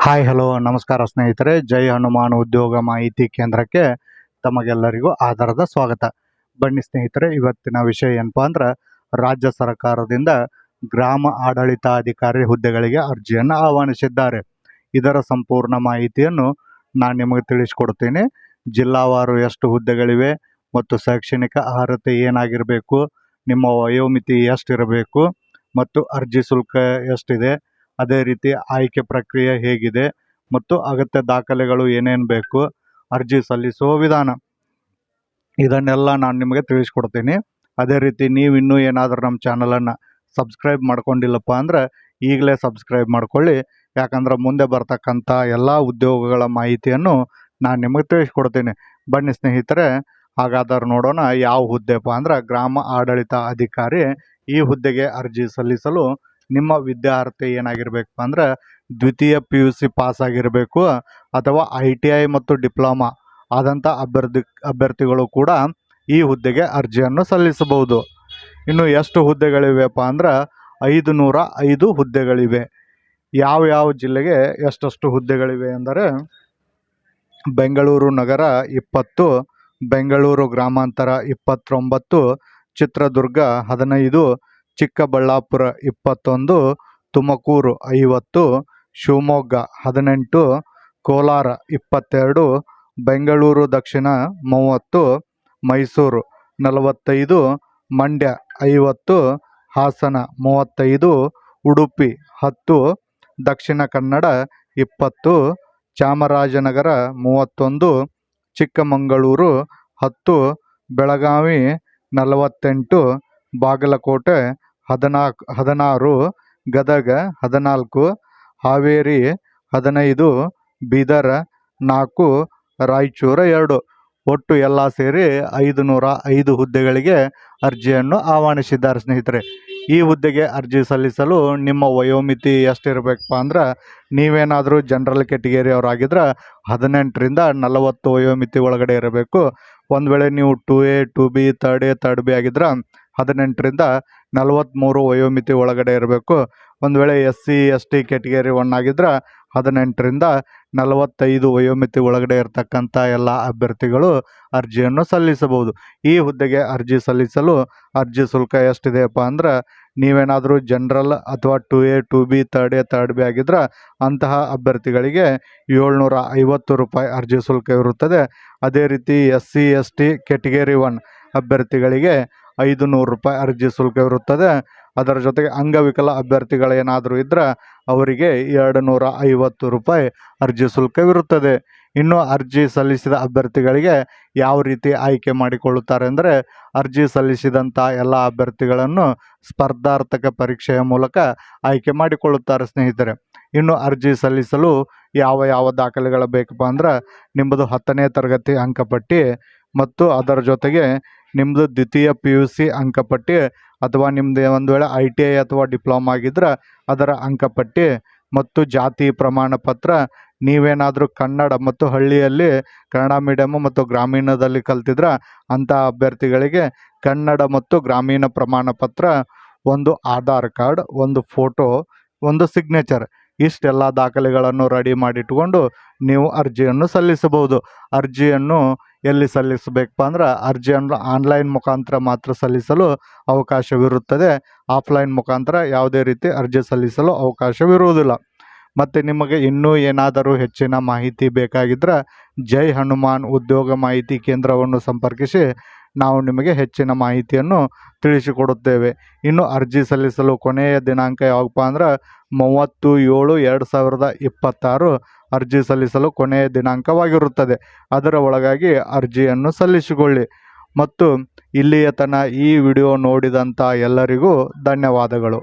Hi hello ನಮಸ್ಕಾರ ಸ್ನೇಹಿತರೆ. ಜೈ ಹನುಮಾನ್ ಉದ್ಯೋಗ ಮಾಹಿತಿ ಕೇಂದ್ರಕ್ಕೆ ತಮಗೆಲ್ಲರಿಗೂ ಆಧಾರದ ಸ್ವಾಗತ. ಬನ್ನಿ ಸ್ನೇಹಿತರೆ, ಇವತ್ತಿನ ವಿಷಯ ಏನಪ್ಪಾ ಅಂದ್ರೆ ರಾಜ್ಯ ಸರ್ಕಾರದಿಂದ ಗ್ರಾಮ ಆಡಳಿತಾಧಿಕಾರಿ ಹುದ್ದೆಗಳಿಗೆ ಅರ್ಜಿಯನ್ನು ಆಹ್ವಾನಿಸಿದ್ದಾರೆ. ಇದರ ಸಂಪೂರ್ಣ ಮಾಹಿತಿಯನ್ನು ನಾನು ನಿಮಗೆ ತಿಳಿಸ್ಕೊಡ್ತೀನಿ. ಜಿಲ್ಲಾವಾರು ಎಷ್ಟು ಹುದ್ದೆಗಳಿವೆ ಮತ್ತು ಶೈಕ್ಷಣಿಕ ಅರ್ಹತೆ ಏನಾಗಿರಬೇಕು, ನಿಮ್ಮ ವಯೋಮಿತಿ ಎಷ್ಟಿರಬೇಕು ಮತ್ತು ಅರ್ಜಿ ಶುಲ್ಕ ಎಷ್ಟಿದೆ, ಅದೇ ರೀತಿ ಆಯ್ಕೆ ಪ್ರಕ್ರಿಯೆ ಹೇಗಿದೆ ಮತ್ತು ಅಗತ್ಯ ದಾಖಲೆಗಳು ಏನೇನು ಬೇಕು, ಅರ್ಜಿ ಸಲ್ಲಿಸುವ ವಿಧಾನ, ಇದನ್ನೆಲ್ಲ ನಾನು ನಿಮಗೆ ತಿಳಿಸ್ಕೊಡ್ತೀನಿ. ಅದೇ ರೀತಿ ನೀವು ಇನ್ನೂ ಏನಾದರೂ ನಮ್ಮ ಚಾನಲನ್ನು ಸಬ್ಸ್ಕ್ರೈಬ್ ಮಾಡ್ಕೊಂಡಿಲ್ಲಪ್ಪ ಅಂದ್ರೆ ಈಗಲೇ ಸಬ್ಸ್ಕ್ರೈಬ್ ಮಾಡ್ಕೊಳ್ಳಿ. ಯಾಕಂದ್ರೆ ಮುಂದೆ ಬರ್ತಕ್ಕಂಥ ಎಲ್ಲ ಉದ್ಯೋಗಗಳ ಮಾಹಿತಿಯನ್ನು ನಾನು ನಿಮಗೆ ತಿಳಿಸ್ಕೊಡ್ತೀನಿ. ಬನ್ನಿ ಸ್ನೇಹಿತರೆ, ಹಾಗಾದ್ರೆ ನೋಡೋಣ ಯಾವ ಹುದ್ದೆಪ್ಪ ಅಂದ್ರೆ ಗ್ರಾಮ ಆಡಳಿತ ಅಧಿಕಾರಿ. ಈ ಹುದ್ದೆಗೆ ಅರ್ಜಿ ಸಲ್ಲಿಸಲು ನಿಮ್ಮ ವಿದ್ಯಾರ್ಹತೆ ಏನಾಗಿರಬೇಕು ಅಂದ್ರೆ ದ್ವಿತೀಯ PUC ಪಾಸ್ ಆಗಿರಬೇಕು ಅಥವಾ ITI ಮತ್ತು ಡಿಪ್ಲೊಮಾ ಆದಂಥ ಅಭ್ಯರ್ಥಿಗಳು ಕೂಡ ಈ ಹುದ್ದೆಗೆ ಅರ್ಜಿಯನ್ನು ಸಲ್ಲಿಸಬಹುದು. ಇನ್ನು ಎಷ್ಟು ಹುದ್ದೆಗಳಿವೆಪ್ಪ ಅಂದ್ರೆ 505 ಹುದ್ದೆಗಳಿವೆ. ಯಾವ ಜಿಲ್ಲೆಗೆ ಎಷ್ಟೆಷ್ಟು ಹುದ್ದೆಗಳಿವೆ ಅಂದರೆ ಬೆಂಗಳೂರು ನಗರ 20, ಬೆಂಗಳೂರು ಗ್ರಾಮಾಂತರ 29, ಚಿತ್ರದುರ್ಗ 15, ಚಿಕ್ಕಬಳ್ಳಾಪುರ 21, ತುಮಕೂರು 50, ಶಿವಮೊಗ್ಗ 18, ಕೋಲಾರ 22, ಬೆಂಗಳೂರು ದಕ್ಷಿಣ 30, ಮೈಸೂರು 45, ಮಂಡ್ಯ 50, ಹಾಸನ 35, ಉಡುಪಿ 10, ದಕ್ಷಿಣ ಕನ್ನಡ 20, ಚಾಮರಾಜನಗರ 31, ಚಿಕ್ಕಮಗಳೂರು 10, ಬೆಳಗಾವಿ 48, ಬಾಗಲಕೋಟೆ 16, ಗದಗ 14, ಹಾವೇರಿ 15, ಬೀದರ್ 4, ರಾಯಚೂರು 2. ಒಟ್ಟು ಎಲ್ಲ ಸೇರಿ 505 ಹುದ್ದೆಗಳಿಗೆ ಅರ್ಜಿಯನ್ನು ಆಹ್ವಾನಿಸಿದ್ದಾರೆ ಸ್ನೇಹಿತರೆ. ಈ ಹುದ್ದೆಗೆ ಅರ್ಜಿ ಸಲ್ಲಿಸಲು ನಿಮ್ಮ ವಯೋಮಿತಿ ಎಷ್ಟಿರಬೇಕಪ್ಪ ಅಂದ್ರೆ ನೀವೇನಾದರೂ ಜನರಲ್ ಕ್ಯಾಟಗರಿ ಅವರಾಗಿದ್ರೆ 18ರಿಂದ 40 ವಯೋಮಿತಿ ಒಳಗಡೆ ಇರಬೇಕು. ಒಂದು ವೇಳೆ ನೀವು 2A 2B 3A B ಆಗಿದ್ರೆ 18ರಿಂದ 43 ವಯೋಮಿತಿ ಒಳಗಡೆ ಇರಬೇಕು. ಒಂದು ವೇಳೆ SC ST ಕ್ಯಾಟಗರಿ 1 ಆಗಿದ್ರೆ 18ರಿಂದ 45 ವಯೋಮಿತಿ ಒಳಗಡೆ ಇರತಕ್ಕಂಥ ಎಲ್ಲ ಅಭ್ಯರ್ಥಿಗಳು ಅರ್ಜಿಯನ್ನು ಸಲ್ಲಿಸಬಹುದು. ಈ ಹುದ್ದೆಗೆ ಅರ್ಜಿ ಸಲ್ಲಿಸಲು ಅರ್ಜಿ ಶುಲ್ಕ ಎಷ್ಟಿದೆಯಪ್ಪ ಅಂದ್ರೆ ನೀವೇನಾದರೂ ಜನರಲ್ ಅಥವಾ 2A 2B 3A B ಆಗಿದ್ರೆ ಅಂತಹ ಅಭ್ಯರ್ಥಿಗಳಿಗೆ 750 ರೂಪಾಯಿ ಅರ್ಜಿ ಶುಲ್ಕ ಇರುತ್ತದೆ. ಅದೇ ರೀತಿ SC ST ಕ್ಯಾಟಗರಿ 1 ಅಭ್ಯರ್ಥಿಗಳಿಗೆ 500 ರೂಪಾಯಿ ಅರ್ಜಿ ಶುಲ್ಕ ಇರುತ್ತದೆ. ಅದರ ಜೊತೆಗೆ ಅಂಗವಿಕಲ ಅಭ್ಯರ್ಥಿಗಳೇನಾದರೂ ಇದ್ದರೆ ಅವರಿಗೆ 250 ರೂಪಾಯಿ ಅರ್ಜಿ ಶುಲ್ಕವಿರುತ್ತದೆ. ಇನ್ನು ಅರ್ಜಿ ಸಲ್ಲಿಸಿದ ಅಭ್ಯರ್ಥಿಗಳಿಗೆ ಯಾವ ರೀತಿ ಆಯ್ಕೆ ಮಾಡಿಕೊಳ್ಳುತ್ತಾರೆ ಅಂದರೆ ಅರ್ಜಿ ಸಲ್ಲಿಸಿದಂಥ ಎಲ್ಲ ಅಭ್ಯರ್ಥಿಗಳನ್ನು ಸ್ಪರ್ಧಾರ್ಥಕ ಪರೀಕ್ಷೆಯ ಮೂಲಕ ಆಯ್ಕೆ ಮಾಡಿಕೊಳ್ಳುತ್ತಾರೆ ಸ್ನೇಹಿತರೆ. ಇನ್ನು ಅರ್ಜಿ ಸಲ್ಲಿಸಲು ಯಾವ ದಾಖಲೆಗಳು ಬೇಕಪ್ಪ ಅಂದ್ರೆ ನಿಮ್ಮದು 10ನೇ ತರಗತಿ ಅಂಕಪಟ್ಟಿ ಮತ್ತು ಅದರ ಜೊತೆಗೆ ನಿಮ್ಮದು ದ್ವಿತೀಯ PUC ಅಂಕಪಟ್ಟಿ ಅಥವಾ ನಿಮ್ಮದು ಒಂದು ವೇಳೆ ITI ಅಥವಾ ಡಿಪ್ಲೊಮಾ ಆಗಿದ್ರೆ ಅದರ ಅಂಕಪಟ್ಟಿ ಮತ್ತು ಜಾತಿ ಪ್ರಮಾಣ ಪತ್ರ. ನೀವೇನಾದರೂ ಕನ್ನಡ ಮತ್ತು ಹಳ್ಳಿಯಲ್ಲಿ ಕನ್ನಡ ಮೀಡಿಯಮ್ ಮತ್ತು ಗ್ರಾಮೀಣದಲ್ಲಿ ಕಲ್ತಿದ್ರೆ ಅಂಥ ಅಭ್ಯರ್ಥಿಗಳಿಗೆ ಕನ್ನಡ ಮತ್ತು ಗ್ರಾಮೀಣ ಪ್ರಮಾಣ ಪತ್ರ, ಒಂದು ಆಧಾರ್ ಕಾರ್ಡ್, ಒಂದು ಫೋಟೋ, ಒಂದು ಸಿಗ್ನೇಚರ್, ಇಷ್ಟೆಲ್ಲ ದಾಖಲೆಗಳನ್ನು ರೆಡಿ ಮಾಡಿಟ್ಕೊಂಡು ನೀವು ಅರ್ಜಿಯನ್ನು ಸಲ್ಲಿಸಬಹುದು. ಅರ್ಜಿಯನ್ನು ಎಲ್ಲಿ ಸಲ್ಲಿಸಬೇಕಪ್ಪ ಅಂದ್ರೆ ಅರ್ಜಿಯನ್ನು ಆನ್ಲೈನ್ ಮುಖಾಂತರ ಮಾತ್ರ ಸಲ್ಲಿಸಲು ಅವಕಾಶವಿರುತ್ತದೆ. ಆಫ್ಲೈನ್ ಮುಖಾಂತರ ಯಾವುದೇ ರೀತಿ ಅರ್ಜಿ ಸಲ್ಲಿಸಲು ಅವಕಾಶವಿರುವುದಿಲ್ಲ. ಮತ್ತು ನಿಮಗೆ ಇನ್ನೂ ಏನಾದರೂ ಹೆಚ್ಚಿನ ಮಾಹಿತಿ ಬೇಕಾಗಿದ್ದರೆ ಜೈ ಹನುಮಾನ್ ಉದ್ಯೋಗ ಮಾಹಿತಿ ಕೇಂದ್ರವನ್ನು ಸಂಪರ್ಕಿಸಿ ನಾವು ನಿಮಗೆ ಹೆಚ್ಚಿನ ಮಾಹಿತಿಯನ್ನು ತಿಳಿಸಿಕೊಡುತ್ತೇವೆ. ಇನ್ನು ಅರ್ಜಿ ಸಲ್ಲಿಸಲು ಕೊನೆಯ ದಿನಾಂಕ ಯಾವಪ್ಪ ಅಂದ್ರೆ 30/7/2026 ಅರ್ಜಿ ಸಲ್ಲಿಸಲು ಕೊನೆಯ ದಿನಾಂಕವಾಗಿರುತ್ತದೆ. ಅದರ ಒಳಗಾಗಿ ಅರ್ಜಿಯನ್ನು ಸಲ್ಲಿಸಿಕೊಳ್ಳಿ. ಮತ್ತು ಇಲ್ಲಿಯ ತನಕ ಈ ವಿಡಿಯೋ ನೋಡಿದಂಥ ಎಲ್ಲರಿಗೂ ಧನ್ಯವಾದಗಳು.